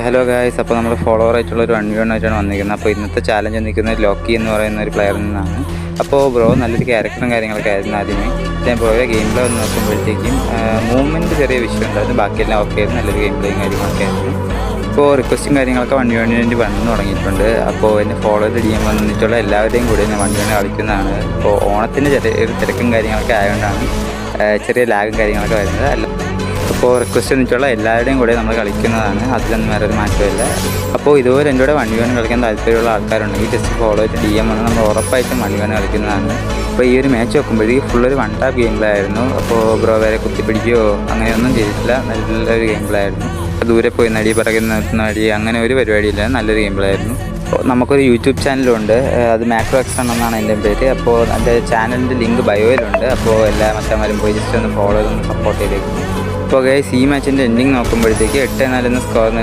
Hello guys, അപ്പോൾ നമ്മൾ follower ആയിട്ടുള്ള ഒരു 1v1 ആയിട്ടാണ് വന്നിരിക്കുന്നത്. അപ്പോൾ ഇന്നത്തെ ചാലഞ്ച് നിൽക്കുന്നത് ലോക്കി എന്ന് പറയുന്ന ഒരു പ്ലെയറിൽ നിന്നാണ്. അപ്പോൾ ബ്രോ നല്ലൊരു ക്യാരക്ടറും കാര്യങ്ങളൊക്കെ ആയിരുന്നു ആദ്യമേ. ഞാൻ ബ്രോയുടെ ഗെയിം പ്ലേ നോക്കുമ്പോഴത്തേക്കും മൂവ്മെൻറ്റ് ചെറിയ വിഷയം ഉണ്ടായിരുന്നു, ബാക്കിയെല്ലാം ഓക്കെ ആയിരുന്നു, നല്ലൊരു ഗെയിം പ്ലേയും കാര്യങ്ങളൊക്കെ ആയിരുന്നു. ഇപ്പോൾ റിക്വസ്റ്റും കാര്യങ്ങളൊക്കെ 1v1 വേണ്ടി വന്നു തുടങ്ങിയിട്ടുണ്ട്. അപ്പോൾ എന്നെ ഫോളോ ചെയ്ത് DM വന്നിട്ടുള്ള എല്ലാവരുടെയും കൂടെ ഞാൻ 1v1 കളിക്കുന്നതാണ്. ഇപ്പോൾ ഓണത്തിൻ്റെ ചെറിയൊരു തിരക്കും കാര്യങ്ങളൊക്കെ ആയതുകൊണ്ടാണ് ചെറിയ ലാഗും കാര്യങ്ങളൊക്കെ വരുന്നത്. അപ്പോൾ റിക്വസ്റ്റ് വന്നിട്ടുള്ള എല്ലാവരുടെയും കൂടെ നമ്മൾ കളിക്കുന്നതാണ്, അതിലൊന്നും വേറെ ഒരു മാറ്റമില്ല. അപ്പോൾ ഇതുപോലെ എൻ്റെ കൂടെ 1v1 കളിക്കാൻ താല്പര്യമുള്ള ആൾക്കാരുണ്ടെങ്കിൽ ജസ്റ്റ് ഫോളോ ചെയ്ത് DM വന്ന് നമ്മൾ ഉറപ്പായിട്ടും 1v1 കളിക്കുന്നതാണ്. അപ്പോൾ ഈ ഒരു മാച്ച് നോക്കുമ്പോഴേക്കും ഫുള്ളൊരു വൺ ടാപ്പ് ഗെയിം പ്ലേ ആയിരുന്നു. അപ്പോൾ ബ്രോ വേറെ കുത്തിപ്പിടിക്കുകയോ അങ്ങനെയൊന്നും ചെയ്തിട്ടില്ല, നല്ലൊരു ഗെയിം പ്ലേ ആയിരുന്നു. ദൂരെ പോയി നടി പറയുന്ന നടി അങ്ങനെ ഒരു പരിപാടിയില്ല, നല്ലൊരു ഗെയിം പ്ലേ ആയിരുന്നു. അപ്പോൾ നമുക്കൊരു യൂട്യൂബ് ചാനലുണ്ട്, അത് മാക്രോ എക്സൺ എന്നാണ് എൻ്റെ പേര്. അപ്പോൾ എൻ്റെ ചാനലിൻ്റെ ലിങ്ക് ബയോയിലുണ്ട്. അപ്പോൾ എല്ലാ മറ്റന്മാരും പോയി ജസ്റ്റ് ഒന്ന് ഫോളോ ചെയ്തൊന്ന് സപ്പോർട്ട് ചെയ്തേക്കും. അപ്പോൾ ഗൈസ്, ഈ മാച്ചിൻ്റെ എൻഡിങ് നോക്കുമ്പോഴത്തേക്ക് 8-4 എന്ന സ്കോറിന്